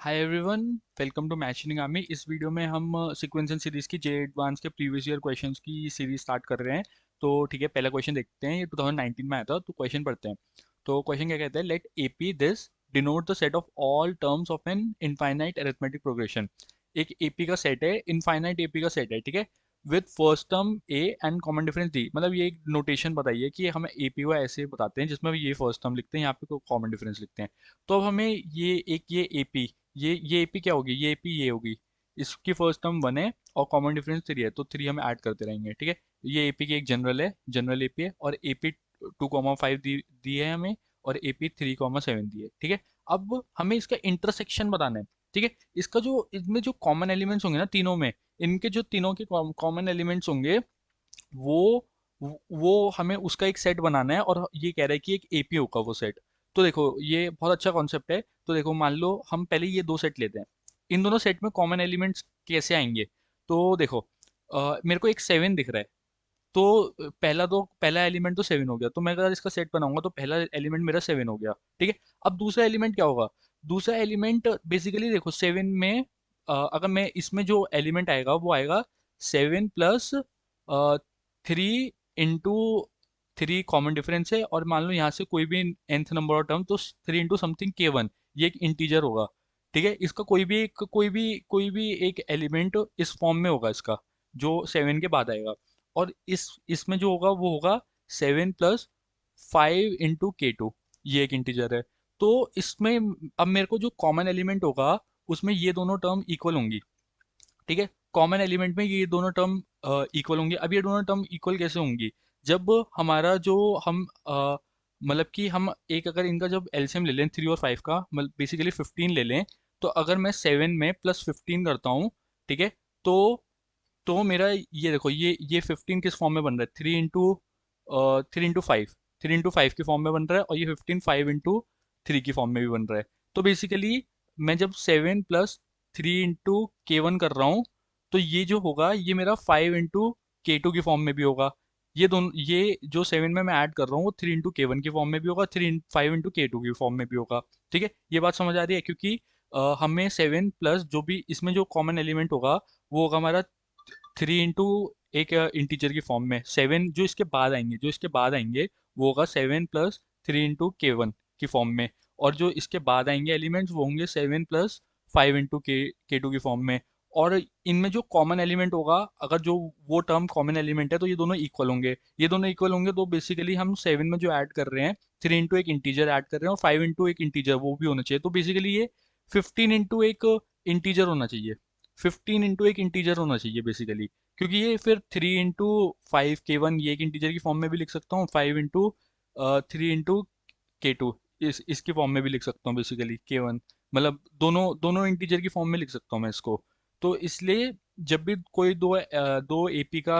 Hi everyone, welcome to मैचनिंग army. इस वीडियो में हम सीक्वेंस एंड सीरीज की जे एडवांस के प्रीवियस ईयर क्वेश्चंस की सीरीज स्टार्ट कर रहे हैं। तो ठीक है, पहला क्वेश्चन देखते हैं। ये 2019 में आया था, तो क्वेश्चन पढ़ते हैं। तो क्वेश्चन क्या कहता है, let AP this denote the set of all terms of an infinite arithmetic progression. एक एपी का सेट है, इनफाइनाइट एपी का सेट है, ठीक है। With first term a and common difference d. मतलब ये एक नोटेशन बताइए कि हम एपी को ऐसे बताते हैं जिसमें ये फर्स्ट टर्म लिखते हैं, यहाँ पे कॉमन डिफरेंस लिखते हैं। तो अब हमें ये एपी, ये एपी क्या होगी, ये एपी ये होगी। इसकी फर्स्ट टर्म 1 है और कॉमन डिफरेंस 3 है, तो 3 हम ऐड करते रहेंगे, ठीक है। ये एपी की एक जनरल है, जनरल एपी है। और एपी 2,5 दी है हमें, और एपी 3,7 दी है, ठीक है। अब हमें इसका इंटरसेक्शन बताना है, ठीक है। इसका जो इसमें जो कॉमन एलिमेंट्स होंगे ना तीनों में, इनके जो तीनों के कॉमन एलिमेंट्स होंगे, वो वो हमें उसका एक सेट बनाना है। और ये कह रहा है कि एक एपी होगा वो सेट। तो देखो, ये बहुत अच्छा कॉन्सेप्ट है। तो देखो, मान लो हम पहले ये दो सेट लेते हैं। इन दोनों सेट में कॉमन एलिमेंट्स कैसे आएंगे? तो देखो, मेरे को एक 7 दिख रहा है। तो पहला एलिमेंट तो 7 हो गया, तो मैं अगर इसका सेट बनाऊंगा तो पहला एलिमेंट मेरा 7 हो गया, ठीक है। अब दूसरा एलिमेंट क्या होगा? दूसरा एलिमेंट बेसिकली देखो, 7 में अगर मैं इसमें जो एलिमेंट आएगा वो आएगा 7 प्लस 3 इंटू 3 कॉमन डिफरेंस है। और मान लो यहाँ से कोई भी nth नंबर ऑफ टर्म, तो 3 इंटू समथिंग k1, ये एक इंटीजर होगा, ठीक है। इसका कोई भी एक एलिमेंट इस फॉर्म में होगा इसका, जो 7 के बाद आएगा। और इसमें जो होगा वो होगा 7 + 5 इंटू k2, ये एक इंटीजर है। तो इसमें अब मेरे को जो कॉमन एलिमेंट होगा, उसमें ये दोनों टर्म इक्वल होंगी, ठीक है। कॉमन एलिमेंट में ये दोनों टर्म इक्वल होंगे। अब ये दोनों टर्म इक्वल कैसे होंगी? जब हमारा जो हम मतलब कि हम एक, अगर इनका जब एलसीएम ले लें 3 और 5 का, मतलब बेसिकली 15 ले लें। तो अगर मैं 7 में +15 करता हूँ, ठीक है। तो मेरा ये देखो, ये 15 किस फॉर्म में बन रहा है? 3 इंटू 5, 3 इंटू 5 की फॉर्म में बन रहा है। और ये 15 5 इंटू 3 की फॉर्म में भी बन रहा है। तो बेसिकली मैं जब 7 + 3 इंटू k1 कर रहा हूँ, तो ये जो होगा ये मेरा 5 इंटू k2 की फॉर्म में भी होगा। ये दोनों, ये जो 7 में मैं ऐड कर रहा हूँ वो 3 इंटू k1 की फॉर्म में भी होगा, 5 इंटू k2 की फॉर्म में भी होगा, ठीक है। ये बात समझ आ रही है? क्योंकि हमें 7 प्लस जो भी इसमें जो कॉमन एलिमेंट होगा, वो होगा हमारा 3 इंटू एक इंटीजर की फॉर्म में। 7 जो इसके बाद आएंगे वो होगा 7 + 3 इंटू k1 की फॉर्म में। और जो इसके बाद आएंगे एलिमेंट्स वो होंगे 7 + 5 इंटू के टू की फॉर्म में। और इनमें जो कॉमन एलिमेंट होगा, अगर जो वो टर्म कॉमन एलिमेंट है, तो ये दोनों इक्वल होंगे। ये दोनों इक्वल होंगे, तो बेसिकली हम 7 में जो ऐड कर रहे हैं, 3 इंटू एक इंटीजर ऐड कर रहे हैं, और 5 इंटू एक इंटीजर वो भी होना चाहिए। तो बेसिकली ये 15 इंटू एक इंटीजर होना चाहिए। 15 इंटू एक इंटीजर होना चाहिए बेसिकली। क्योंकि ये फिर 3 इंटू 5 k1, ये एक इंटीजर की फॉर्म में भी लिख सकता हूँ। 5 इंटू 3 इंटू k2, इसकी फॉर्म में भी लिख सकता हूँ बेसिकली k1। मतलब दोनों दोनों इंटीजर की फॉर्म में लिख सकता हूँ मैं इसको। तो इसलिए जब भी दो एपी का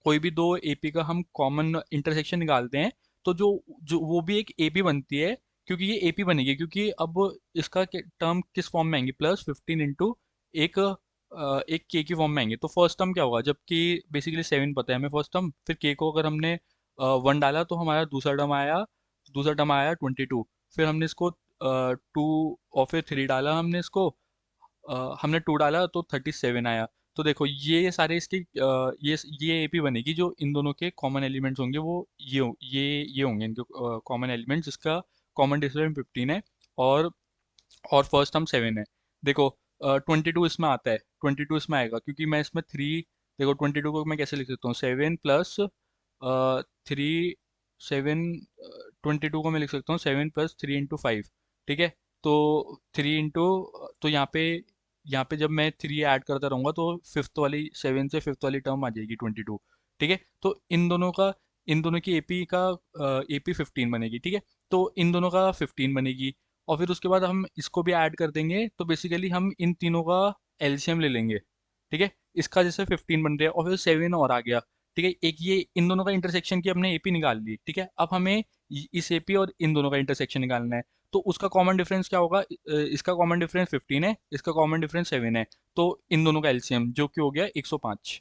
कोई भी दो एपी का हम कॉमन इंटरसेक्शन निकालते हैं, तो जो जो वो भी एक एपी बनती है। क्योंकि ये एपी बनेगी, क्योंकि अब इसका टर्म किस फॉर्म में आएंगी? +15 इंटू एक के की फॉर्म में आएंगे। तो फर्स्ट टर्म क्या होगा? जबकि बेसिकली 7 पता है हमें फर्स्ट टर्म, फिर के को अगर हमने 1 डाला तो हमारा दूसरा टर्म आया 22। फिर हमने इसको 2, और फिर 3 डाला हमने इसको, हमने 2 डाला तो 37 आया। तो देखो, ये सारे इसके ये एपी बनेगी। जो इन दोनों के कॉमन एलिमेंट्स होंगे वो ये होंगे इनके कॉमन एलिमेंट्स, जिसका कॉमन डिफरेंस 15 है। और फर्स्ट टर्म 7 है। देखो, 22 इसमें आता है, 22 इसमें आएगा, क्योंकि मैं इसमें 3, देखो 22 को मैं कैसे लिख सकता हूँ? 7 + 3, 7, 22 को मैं लिख सकता हूँ 7 + 3 इंटू 5, ठीक है। तो 3 इंटू, तो यहाँ पे जब मैं 3 ऐड करता रहूँगा, तो फिफ्थ वाली 7 से फिफ्थ वाली टर्म आ जाएगी 22, ठीक है। तो इन दोनों की एपी 15 बनेगी, ठीक है। तो इन दोनों का 15 बनेगी। और फिर उसके बाद हम इसको भी ऐड कर देंगे, तो बेसिकली हम इन तीनों का एलसीएम ले लेंगे, ठीक है। इसका जैसे 15 बन रहा है, और फिर 7 और आ गया, ठीक है। एक ये इन दोनों का इंटरसेक्शन की हमने एपी निकाल ली, ठीक है। अब हमें इस एपी और इन दोनों का इंटरसेक्शन निकालना है। तो उसका कॉमन डिफरेंस क्या होगा? इसका कॉमन डिफरेंस 15 है, इसका कॉमन डिफरेंस 7 है। तो इन दोनों का एलसीएम जो कि हो गया 105,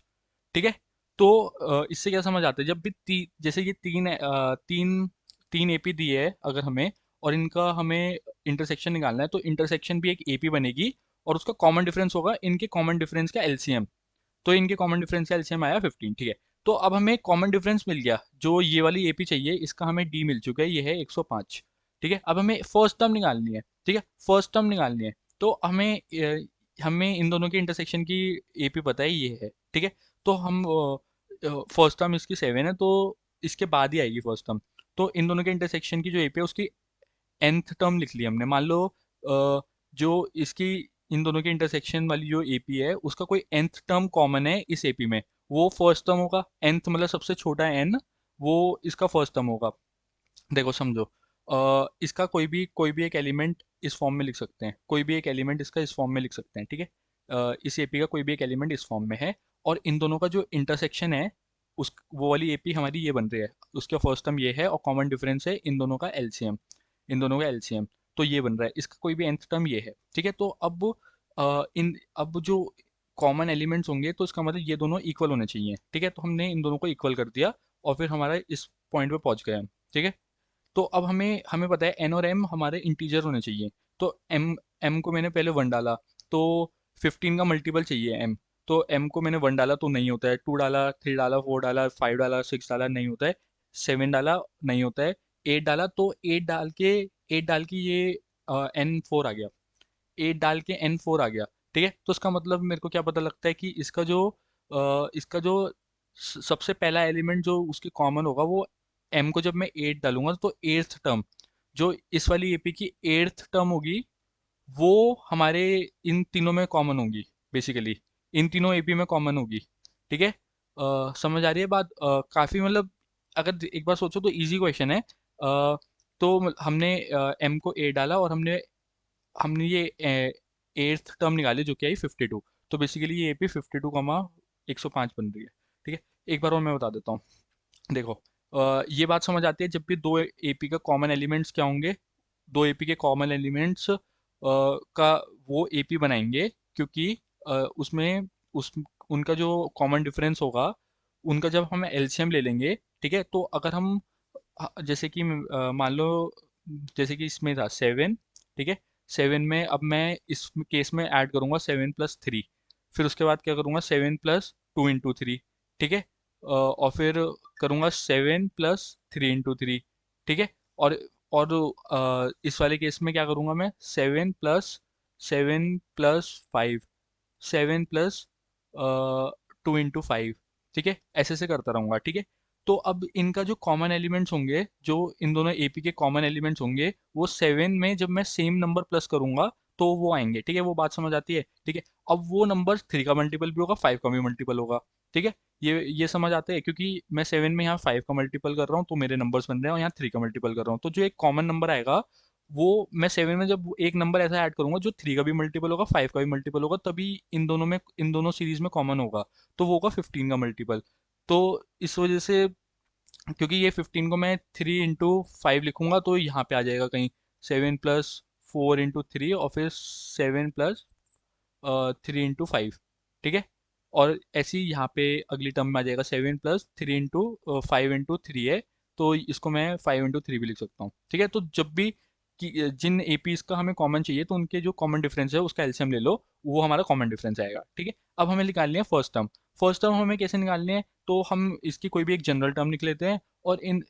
ठीक है। तो इससे क्या समझ आता है? जब भी जैसे ये तीन तीन एपी दिए है अगर हमें, और इनका हमें इंटरसेक्शन निकालना है, तो इंटरसेक्शन भी एक एपी बनेगी और उसका कॉमन डिफरेंस होगा इनके कॉमन डिफरेंस का एलसीएम। तो इनके कॉमन डिफरेंस का एलसीएम आया 15, ठीक है। तो अब हमें कॉमन डिफरेंस मिल गया, जो ये वाली एपी चाहिए इसका हमें डी मिल चुका है, ये है 105, ठीक है। अब हमें फर्स्ट टर्म निकालनी है, ठीक है, फर्स्ट टर्म निकालनी है। तो हमें इन दोनों के इंटरसेक्शन की एपी पता है, ये है, ठीक है। तो हम फर्स्ट टर्म इसकी 7 है, तो इसके बाद ही आएगी फर्स्ट टर्म। तो इन दोनों के इंटरसेक्शन की जो एपी है उसकी nth टर्म लिख ली हमने। मान लो जो इसकी इन दोनों के इंटरसेक्शन वाली जो एपी है उसका कोई nth टर्म कॉमन है इस एपी में, वो फर्स्ट टर्म होगा। nth मतलब सबसे छोटा n, वो इसका फर्स्ट टर्म होगा। देखो समझो, इसका कोई भी एक एलिमेंट इस फॉर्म में लिख सकते हैं, कोई भी एक एलिमेंट इसका इस फॉर्म में लिख सकते हैं, ठीक है। इस एपी का कोई भी एक एलिमेंट इस फॉर्म में है, और इन दोनों का जो इंटरसेक्शन है उस वो वाली एपी हमारी ये बन रही है। उसका फर्स्ट टर्म ये है और कॉमन डिफरेंस है इन दोनों का एलसीएम, इन दोनों का एलसीएम। तो ये बन रहा है, इसका कोई भी nth टर्म ये है, ठीक है। तो अब जो कॉमन एलिमेंट्स होंगे तो इसका मतलब ये दोनों इक्वल होने चाहिए, ठीक है। तो हमने इन दोनों को इक्वल कर दिया और फिर हमारा इस पॉइंट पे पहुंच गए हम, ठीक है। तो अब हमें हमें पता है एन और एम हमारे इंटीजर होने चाहिए। तो एम एम को मैंने पहले 1 डाला, तो 15 का मल्टीपल चाहिए एम। तो एम को मैंने 1 डाला तो नहीं होता है, 2 डाला, 3 डाला, 4 डाला, 5 डाला, 6 डाला, नहीं होता है, 7 डाला, नहीं होता है, 8 डाला, तो 8 डाल के ये N4 आ गया, 8 डाल के N4 आ गया, ठीक है। तो इसका मतलब मेरे को क्या पता लगता है कि इसका जो सबसे पहला एलिमेंट जो उसकी कॉमन होगा वो m को जब मैं 8 डालूंगा तो एट्थ टर्म जो इस वाली एपी की एट्थ टर्म होगी वो हमारे इन तीनों में कॉमन होगी, बेसिकली इन तीनों एपी में कॉमन होगी, ठीक है। समझ आ रही है बात? काफ़ी मतलब अगर एक बार सोचो तो इजी क्वेश्चन है। तो हमने m को 8 डाला और हमने हमने ये एट्थ टर्म निकाली जो कि आई 52। तो बेसिकली ये एपी 52, 105 बन रही है, ठीक है। एक बार और मैं बता देता हूँ। देखो, ये बात समझ आती है जब भी दो एपी का कॉमन एलिमेंट्स क्या होंगे, दो एपी के कॉमन एलिमेंट्स का वो एपी बनाएंगे, क्योंकि उसमें उस उनका जो कॉमन डिफरेंस होगा उनका जब हम एलसीएम ले लेंगे, ठीक है। तो अगर हम जैसे कि मान लो जैसे कि इसमें था 7, ठीक है। 7 में अब मैं इस केस में ऐड करूंगा 7 + 3, फिर उसके बाद क्या करूंगा 7 + 2 × 3, ठीक है। और फिर करूंगा 7 + 3 × 3, ठीक है। और इस वाले केस में क्या करूंगा मैं 7 + 5, 7 + 2 × 5, ठीक है। ऐसे ऐसे करता रहूंगा, ठीक है। तो अब इनका जो कॉमन एलिमेंट्स होंगे, जो इन दोनों एपी के कॉमन एलिमेंट्स होंगे, वो 7 में जब मैं सेम नंबर प्लस करूंगा तो वो आएंगे, ठीक है। वो बात समझ आती है, ठीक है। अब वो नंबर 3 का मल्टीपल भी होगा, 5 का भी मल्टीपल होगा, ठीक है। ये समझ आते हैं, क्योंकि मैं 7 में यहाँ 5 का मल्टीपल कर रहा हूँ तो मेरे नंबर्स बन रहे हैं, और यहाँ 3 का मल्टीपल कर रहा हूँ, तो जो एक कॉमन नंबर आएगा वो मैं 7 में जब एक नंबर ऐसा ऐड करूंगा जो 3 का भी मल्टीपल होगा, 5 का भी मल्टीपल होगा, तभी इन दोनों सीरीज में कॉमन होगा, तो वो होगा 15 का मल्टीपल। तो इस वजह से, क्योंकि ये 15 को मैं 3 × 5 लिखूंगा तो यहाँ पे आ जाएगा कहीं 7 + 4 × 3 और फिर 7 + 3 × 5, ठीक है। और ऐसे ही यहाँ पे अगली टर्म में आ जाएगा 7 + 3 × 5 × 3 है, तो इसको मैं 5 × 3 भी लिख सकता हूँ, ठीक है। तो जब भी जिन एपीज का हमें कॉमन चाहिए तो उनके जो कॉमन डिफरेंस है उसका एलसीएम ले लो, वो हमारा कॉमन डिफरेंस आएगा, ठीक है। अब हमें निकालनी है फर्स्ट टर्म। फर्स्ट टर्म हमें कैसे निकालनी है, तो हम इसकी कोई भी एक जनरल टर्म निकल लेते हैं, और इन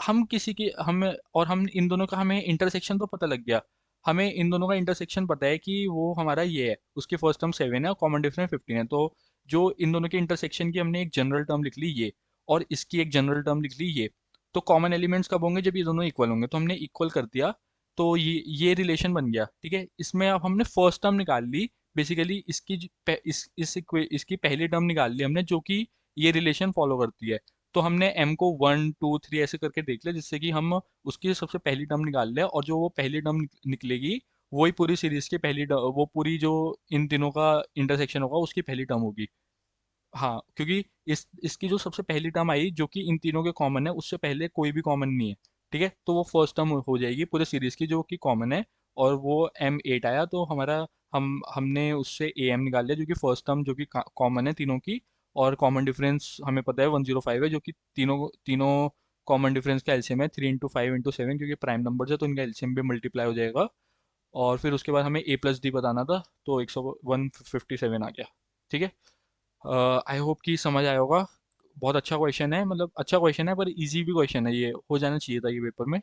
हम किसी की हमें और हम इन दोनों का हमें इंटरसेक्शन तो पता लग गया, हमें इन दोनों का इंटरसेक्शन पता है कि वो हमारा ये है, उसकी फर्स्ट टर्म 7 है और कॉमन डिफरेंस 15 है। तो जो इन दोनों के इंटरसेक्शन की हमने एक जनरल टर्म लिख ली ये, और इसकी एक जनरल टर्म लिख ली ये। तो कॉमन एलिमेंट्स कब होंगे, जब ये दोनों इक्वल होंगे, तो हमने इक्वल कर दिया, तो ये रिलेशन बन गया, ठीक है। इसमें अब हमने फर्स्ट टर्म निकाल ली, बेसिकली इसकी पहली टर्म निकाल ली हमने, जो कि ये रिलेशन फॉलो करती है। तो हमने m को 1 2 3 ऐसे करके देख लिया, जिससे कि हम उसकी सबसे पहली टर्म निकाल लें, और जो वो पहली टर्म निकलेगी वही पूरी सीरीज की वो पूरी जो इन तीनों का इंटरसेक्शन होगा उसकी पहली टर्म होगी। हाँ, क्योंकि इसकी जो सबसे पहली टर्म आई जो कि इन तीनों के कॉमन है, उससे पहले कोई भी कॉमन नहीं है, ठीक है। तो वो फर्स्ट टर्म हो जाएगी पूरे सीरीज की जो कि कॉमन है, और वो M8 आया, तो हमारा हमने उससे AM निकाल लिया जो कि फर्स्ट टर्म जो कि कॉमन है तीनों की, और कॉमन डिफरेंस हमें पता है 105 है, जो कि तीनों तीनों कॉमन डिफरेंस का एलसीएम है 3 इंटू 5 इंटू 7, क्योंकि प्राइम नंबर है तो इनका एलसीएम भी मल्टीप्लाई हो जाएगा। और फिर उसके बाद हमें ए प्लस डी बताना था, तो 157 आ गया। ठीक है। आई होप कि समझ आया होगा। बहुत अच्छा क्वेश्चन है, मतलब अच्छा क्वेश्चन है पर इजी भी क्वेश्चन है, ये हो जाना चाहिए था ये पेपर में।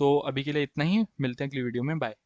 तो अभी के लिए इतना ही, मिलते हैं अगली वीडियो में, बाय।